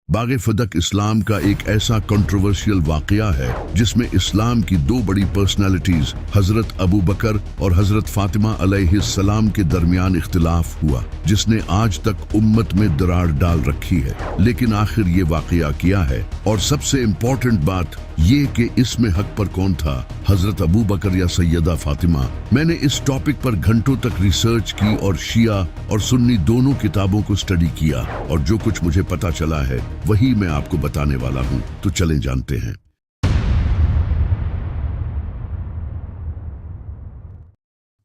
बाग फदक इस्लाम का एक ऐसा कंट्रोवर्शियल वाकया है जिसमें इस्लाम की दो बड़ी पर्सनालिटीज हजरत अबू बकर और हजरत फातिमा अलैहिस्सलाम के दरमियान इख्तिलाफ हुआ, जिसने आज तक उम्मत में दरार डाल रखी है। लेकिन आखिर ये वाकया क्या है, और सबसे इम्पोर्टेंट बात ये कि इसमें हक पर कौन था, हजरत अबू बकर या सैयदा फातिमा। मैंने इस टॉपिक पर घंटों तक रिसर्च की और शिया और सुन्नी दोनों किताबों को स्टडी किया, और जो कुछ मुझे पता चला है वही मैं आपको बताने वाला हूं। तो चलें जानते हैं।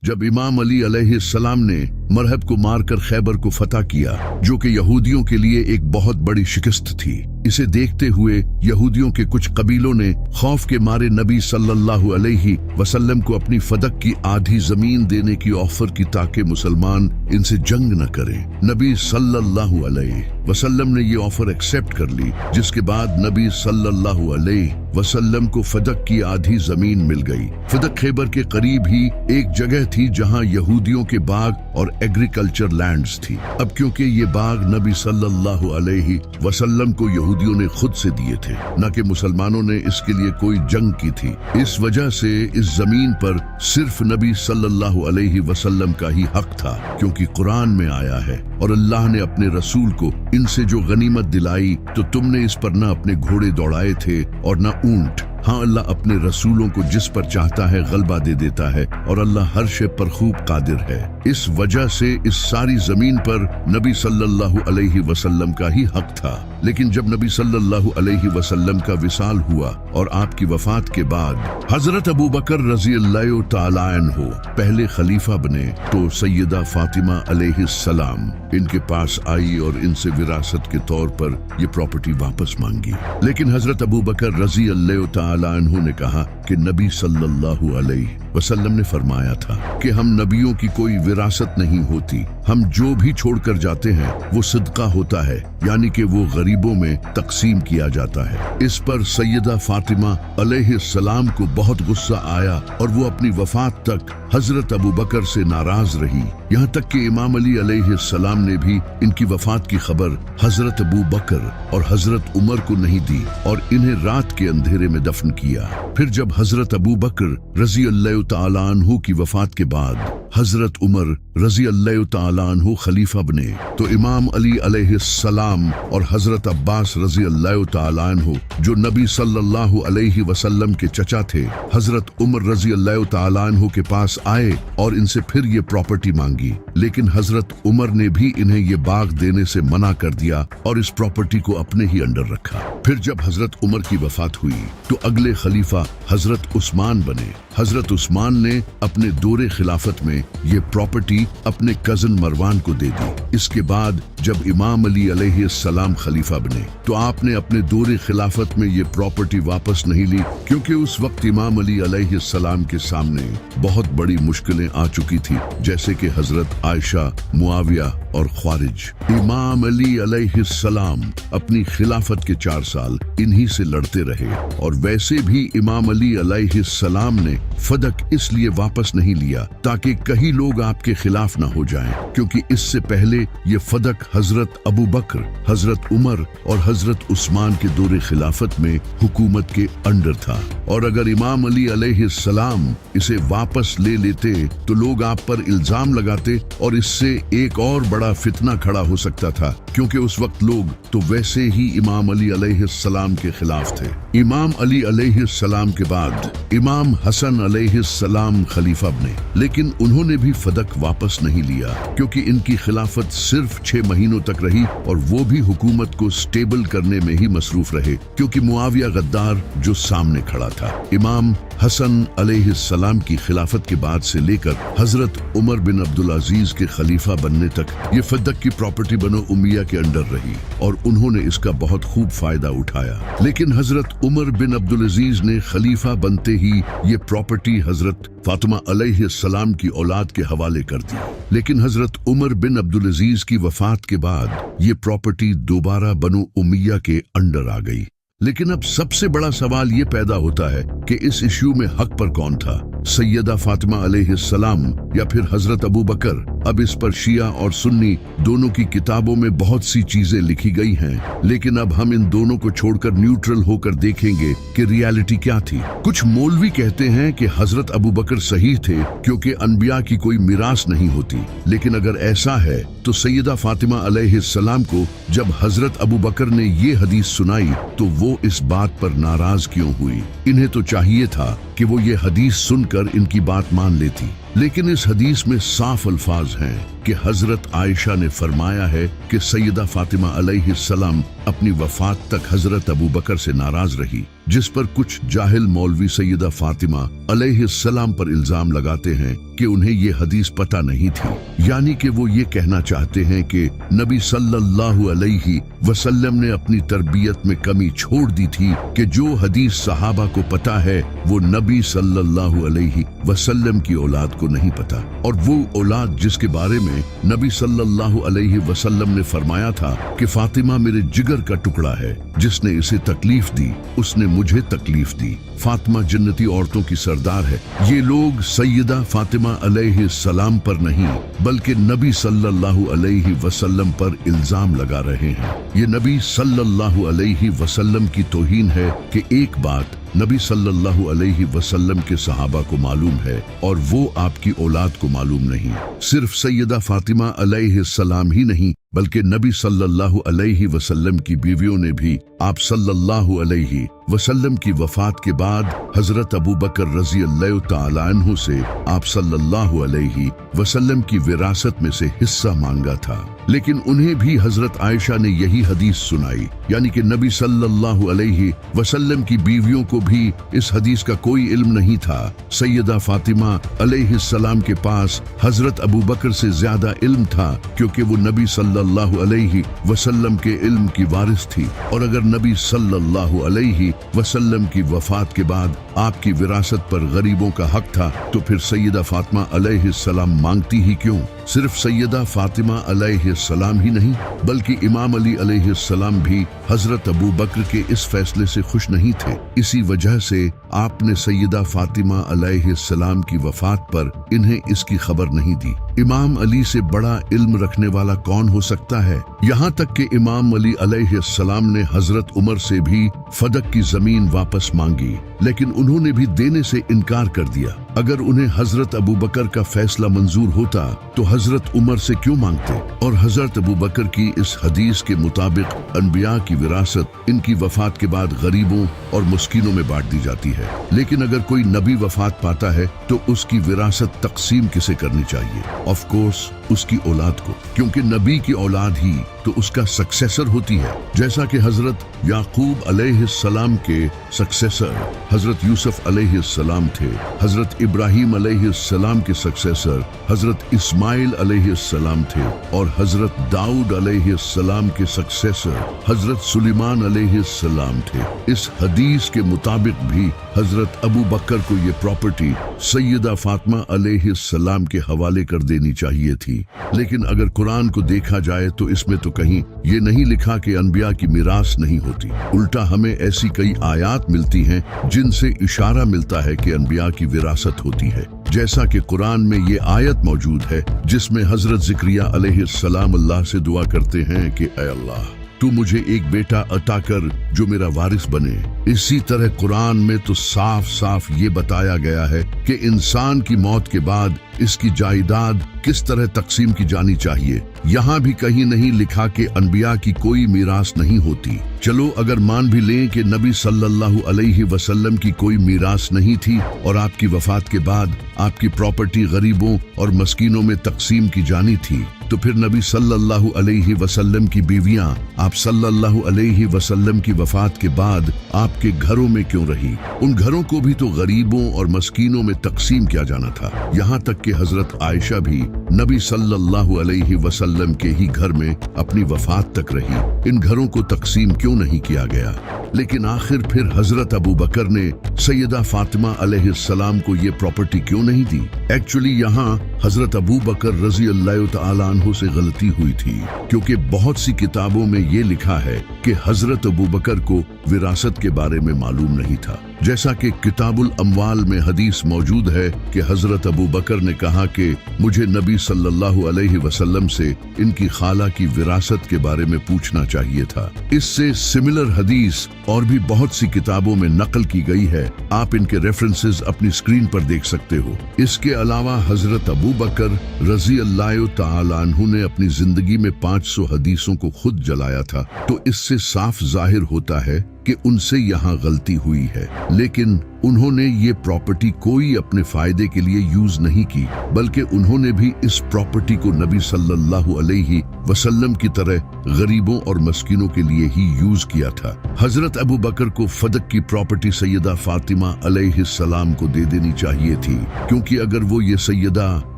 जब इमाम अली अलैहिस्सलाम ने मरहब को मारकर खैबर को फतह किया, जो कि यहूदियों के लिए एक बहुत बड़ी शिकस्त थी, इसे देखते हुए यहूदियों के कुछ कबीलों ने खौफ के मारे नबी सल्लल्लाहु अलैहि वसल्लम को अपनी फदक की आधी जमीन देने की ऑफर की ताकि मुसलमान इनसे जंग न करें। नबी सल्लल्लाहु अलैहि वसल्लम ने ये ऑफर एक्सेप्ट कर ली, जिसके बाद नबी सल्लल्लाहु अलैहि वसल्लम को फदक की आधी जमीन मिल गई। फदक खैबर के करीब ही एक जगह थी जहां यहूदियों के बाग और एग्रीकल्चर लैंड्स थी। अब क्योंकि ये बाग नबी सल्लल्लाहु अलैहि वसल्लम को यहूदियों ने खुद से दिए थे, न कि मुसलमानों ने इसके लिए कोई जंग की थी, इस वजह से इस जमीन पर सिर्फ नबी सल्लल्लाहु अलैहि वसल्लम का ही हक था, क्योंकि कुरान में आया है, और अल्लाह ने अपने रसूल को इनसे जो गनीमत दिलाई तो तुमने इस पर न अपने घोड़े दौड़ाए थे और न ऊंट। हाँ, अल्लाह अपने रसूलों को जिस पर चाहता है गलबा दे देता है, और अल्लाह हर शे पर खूब कादिर है। इस वजह से इस सारी जमीन पर नबी सल्लल्लाहु अलैहि वसल्लम का ही हक था। लेकिन जब नबी सल्लल्लाहु अलैहि वसल्लम का विसाल हुआ और आपकी वफात के बाद हजरत अबू बकर रज़ियल्लाहु तआला अन्हु पहले खलीफा बने, तो सैयदा फातिमा अलैहिस्सलाम इनके पास आई और इनसे विरासत के तौर पर ये प्रॉपर्टी वापस मांगी। लेकिन हजरत अबू बकर रज़ियल्लाहु तआला अन्हु ने कहा कि नबी सल्लल्लाहु अलैहि वसल्लम ने फरमाया था कि हम नबियों की कोई विरासत नहीं होती, हम जो भी छोड़कर जाते हैं वो सदका होता है, यानी कि वो गरीबों में तकसीम किया जाता है। इस पर सैयदा फातिमा अलैहिस्सलाम को बहुत गुस्सा आया और वो अपनी वफात तक हजरत अबू बकर से नाराज रही, यहाँ तक कि इमाम अली अलैहिस्सलाम ने भी इनकी वफात की खबर हजरत अबू बकर और हजरत उमर को नहीं दी और इन्हें रात के अंधेरे में दफन किया। फिर जब हजरत अबू बकर रज़ियल्लाहु तआला अन्हु की वफात के बाद हजरत उमर रज़ियल्लाहु तआला अन्हु खलीफा बने, तो इमाम अली अलैहिस्सलाम और हजरत अब्बास रज़ियल्लाहु तआला अन्हु, जो नबी सल्लल्लाहु अलैहि वसल्लम के चचा थे, हजरत उमर रज़ियल्लाहु तआला अन्हु के पास आए और इनसे फिर ये प्रॉपर्टी मांगी। लेकिन हजरत उमर ने भी इन्हें ये बाग देने से मना कर दिया और इस प्रॉपर्टी को अपने ही अंडर रखा। फिर जब हजरत उमर की वफात हुई तो अगले खलीफा हजरत उस्मान बने। हजरत उस्मान ने अपने दौरे खिलाफत में ये प्रॉपर्टी अपने कजन मरवान को दे दी। इसके बाद जब इमाम अली अलैहिस्सलाम खलीफा बने तो आपने अपने दौरे खिलाफत में ये प्रॉपर्टी वापस नहीं ली, क्योंकि उस वक्त इमाम अली अलैहिस्सलाम के सामने बहुत बड़ी मुश्किलें आ चुकी थी, जैसे कि हजरत आयशा, मुआविया और ख्वारिज। इमाम अली अलैहिस्सलाम अपनी खिलाफत के 4 साल इन्हीं से लड़ते रहे, और वैसे भी इमाम अली अलैहिस्सलाम ने फदक इसलिए वापस नहीं लिया ताकि कई लोग आपके खिलाफ न हो जाएं, क्योंकि इससे पहले ये फदक हजरत अबू बकर, हजरत उमर और हजरत उस्मान के दौरे खिलाफत में हुकूमत के अंडर था, और अगर इमाम अली अलैहिस्सलाम इसे वापस ले लेते तो लोग आप पर इल्जाम लगाते और इससे एक और बड़ा फितना खड़ा हो सकता था, क्योंकि उस वक्त लोग तो वैसे ही इमाम अली अलैहिस्सलाम के खिलाफ थे। इमाम अली अलैहिस्सलाम के बाद इमाम हसन अलैहिस्सलाम खलीफा बने, लेकिन उन्होंने भी फदक वापस नहीं लिया, क्योंकि इनकी खिलाफत सिर्फ 6 महीनों तक रही, और वो भी हुकूमत को स्टेबल करने में ही मसरूफ रहे, क्योंकि मुआविया गद्दार जो सामने खड़ा था। इमाम हसन अलैहिस्सलाम की खिलाफत के बाद से लेकर हजरत उमर बिन अब्दुल अजीज के खलीफा बनने तक ये फदक की प्रॉपर्टी बनो उमैया के अंडर रही, और उन्होंने इसका बहुत खूब फायदा उठाया। लेकिन हजरत उमर बिन अब्दुल अजीज ने खलीफा बनते ही ये प्रॉपर्टी हजरत फातिमा अलैहिस्सलाम की औलाद के हवाले कर दी। लेकिन हजरत उमर बिन अब्दुल अजीज की वफात के बाद ये प्रॉपर्टी दोबारा बनो उमैया के अंडर आ गई। लेकिन अब सबसे बड़ा सवाल ये पैदा होता है कि इस इश्यू में हक पर कौन था। सैयदा फातिमा अलैहिस्सलाम या फिर हजरत अबू बकर। अब इस पर शिया और सुन्नी दोनों की किताबों में बहुत सी चीजें लिखी गई हैं, लेकिन अब हम इन दोनों को छोड़कर न्यूट्रल होकर देखेंगे कि रियलिटी क्या थी। कुछ मौलवी कहते हैं कि हजरत अबू बकर सही थे क्योंकि अनबिया की कोई मिरास नहीं होती, लेकिन अगर ऐसा है तो सैयदा फातिमा अलैहिस्सलाम को जब हजरत अबू बकर ने ये हदीस सुनाई तो वो इस बात पर नाराज क्यों हुई? इन्हें तो चाहिए था कि वो ये हदीस सुनकर इनकी बात मान लेती, लेकिन इस हदीस में साफ अल्फाज हैं कि हजरत आयशा ने फरमाया है कि सैयदा फातिमा अलैहिस्सलाम अपनी वफात तक हजरत अबू बकर से नाराज रही, जिस पर कुछ जाहिल मौलवी सैयदा फातिमा अलैहिस्सलाम पर इल्जाम लगाते हैं कि उन्हें ये हदीस पता नहीं थी। यानी कि वो ये कहना चाहते हैं कि नबी सल्लल्लाहु अलैहि वसल्लम ने अपनी तरबियत में कमी छोड़ दी थी कि जो हदीस सहाबा को पता है वो नबी सल्लल्लाहु अलैहि वसल्लम की औलाद को नहीं पता, और वो औलाद जिसके बारे में नबी सल्लल्लाहु अलैहि वसल्लम ने फरमाया था कि फातिमा मेरे जिगर का टुकड़ा है, जिसने इसे तकलीफ दी उसने मुझे तकलीफ दी। फातिमा जन्नती औरतों की सरदार है। ये लोग सैयदा फातिमा अलैहिस्सलाम पर नहीं बल्कि नबी सल्लल्लाहु अलैहि वसल्लम पर इल्जाम लगा रहे हैं। ये नबी सल्लल्लाहु अलैहि वसल्लम की तौहीन है कि एक बात नबी सल्लल्लाहु अलैहि वसल्लम के सहाबा को मालूम है और वो आपकी औलाद को मालूम नहीं। सिर्फ सैयदा फातिमा अलैहिस्सलाम ही नहीं बल्कि नबी सल्लल्लाहु अलैहि वसल्लम की बीवियों ने भी आप सल्लल्लाहु अलैहि वसल्लम की वफात के बाद हजरत अबू बकर रजी अल्लाह तआला अन्हु से आप सल्लल्लाहु अलैहि वसल्लम की विरासत में से हिस्सा मांगा था, लेकिन उन्हें भी हजरत आयशा ने यही हदीस सुनाई। यानी कि नबी सल्लल्लाहु अलैहि वसल्लम की बीवियों को भी इस हदीस का कोई इल्म नहीं था। सैयदा फातिमा अलैहिस्सलाम के पास हजरत अबू बकर से ज्यादा इल्म था क्योंकि वो नबी सल्लल्लाहु अलैहि वसल्लम के इल्म की वारिस थी, और अगर नबी सल्लल्लाहु अलैहि वसल्लम की वफात के बाद आपकी विरासत पर गरीबों का हक था तो फिर सैयदा फातिमा अलैहिस्सलाम मांगती ही क्यों? सिर्फ सैयदा फातिमा अलैहिस्सलाम ही नहीं बल्कि इमाम अली अलैहिस्सलाम भी हजरत अबू बकर के इस फैसले से खुश नहीं थे। इसी वजह से आपने सैयदा फातिमा अलैहिस्सलाम की वफात पर इन्हें इसकी खबर नहीं दी। इमाम अली से बड़ा इल्म रखने वाला कौन हो सकता है? यहाँ तक कि इमाम अली अलैहिस्सलाम ने हजरत उमर से भी फदक की जमीन वापस मांगी, लेकिन उन्होंने भी देने से इनकार कर दिया। अगर उन्हें हजरत अबू बकर का फैसला मंजूर होता तो हजरत उमर से क्यों मांगते? और हजरत अबू बकर की इस हदीस के मुताबिक अनबिया की विरासत इनकी वफात के बाद गरीबों और मुस्किनों में बांट दी जाती है, लेकिन अगर कोई नबी वफात पाता है तो उसकी विरासत तकसीम किसे करनी चाहिए? ऑफ कोर्स उसकी औलाद को, क्योंकि नबी की औलाद ही तो उसका सक्सेसर होती है। जैसा कि हजरत याकूब अलैहिस्सलाम के सक्सेसर हजरत यूसुफ अलैहिस्सलाम थे, हजरत इब्राहिम अलैहिस्सलाम के सक्सेसर हजरत इस्माइल अलैहिस्सलाम थे, और हजरत दाऊद अलैहिस्सलाम के सक्सेसर हजरत सुलेमान अलैहिस्सलाम थे। इस हदीस के मुताबिक भी हजरत अबू बकर को ये प्रॉपर्टी सैयदा फातिमा अलैहिस्सलाम के हवाले कर देनी चाहिए थी, लेकिन अगर कुरान को देखा जाए तो इसमें तो कहीं ये नहीं लिखा कि अनबिया की मिरास नहीं होती। उल्टा हमें ऐसी कई आयात मिलती हैं जिनसे इशारा मिलता है कि अनबिया की विरासत होती है। जैसा कि कुरान में ये आयत मौजूद है जिसमें हजरत ज़िक्रिया अलैहिस्सलाम अल्लाह से दुआ करते हैं कि ऐ अल्लाह तू मुझे एक बेटा अता कर जो मेरा वारिस बने। इसी तरह कुरान में तो साफ साफ ये बताया गया है कि इंसान की मौत के बाद इसकी जायदाद किस तरह तकसीम की जानी चाहिए। यहाँ भी कहीं नहीं लिखा कि अनबिया की कोई मीरास नहीं होती। चलो अगर मान भी लें कि नबी सल्लल्लाहु अलैहि वसल्लम की कोई मीरास नहीं थी और आपकी वफात के बाद आपकी प्रॉपर्टी गरीबों और मस्कीनों में तकसीम की जानी थी, तो फिर नबी सल्लल्लाहु अलैहि वसल्लम की बीवियां आप सल्लल्लाहु अलैहि वसल्लम की वफात के बाद आपके घरों में क्यों रही? उन घरों को भी तो गरीबों और मस्कीनों में तकसीम किया जाना था। यहाँ तक कि हजरत आयशा भी नबी सल्लल्लाहु अलैहि वसल्लम के ही घर में अपनी वफात तक रही। इन घरों को तकसीम क्यों नहीं किया गया? लेकिन आखिर फिर हजरत अबू बकर ने सैयदा फातिमा अलैहिस्सलाम को ये प्रॉपर्टी क्यों नहीं दी? एक्चुअली यहाँ हजरत अबू बकर रजी अल्लाह तआला अन्हु से गलती हुई थी, क्योंकि बहुत सी किताबों में ये लिखा है कि हजरत अबू बकर बकर को विरासत के बारे में मालूम नहीं था। जैसा कि किताबुल अमवाल में हदीस मौजूद है कि हजरत अबू बकर ने कहा कि मुझे नबी सल्लल्लाहु अलैहि वसल्लम से इनकी खाला की विरासत के बारे में पूछना चाहिए था। इससे सिमिलर हदीस और भी बहुत सी किताबों में नकल की गई है। आप इनके रेफरेंसेस अपनी स्क्रीन पर देख सकते हो। इसके अलावा हजरत अबू बकर रजी अल्लाह तआला अन्हु ने अपनी जिंदगी में 500 हदीसों को खुद जलाया था। तो इससे साफ जाहिर होता है कि उनसे यहाँ गलती हुई है, लेकिन उन्होंने ये प्रॉपर्टी कोई अपने फायदे के लिए यूज नहीं की, बल्कि उन्होंने भी इस प्रॉपर्टी को नबी सल्लल्लाहु अलैहि वसल्लम की तरह गरीबों और मस्कीनों के लिए ही यूज किया था। हजरत अबू बकर को फदक की प्रॉपर्टी सैयदा फातिमा अलैहिस्सलाम को दे देनी चाहिए थी, क्योंकि अगर वो ये सैयदा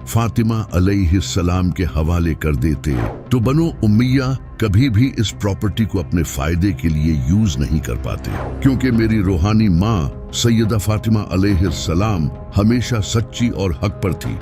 फातिमा अलैहिस्सलाम के हवाले कर देते तो बनो उम्मिया कभी भी इस प्रॉपर्टी को अपने फायदे के लिए यूज नहीं कर पाते, क्योंकि मेरी रूहानी माँ सैयदा फातिमा अलैहिस्सलाम हमेशा सच्ची और हक पर थी।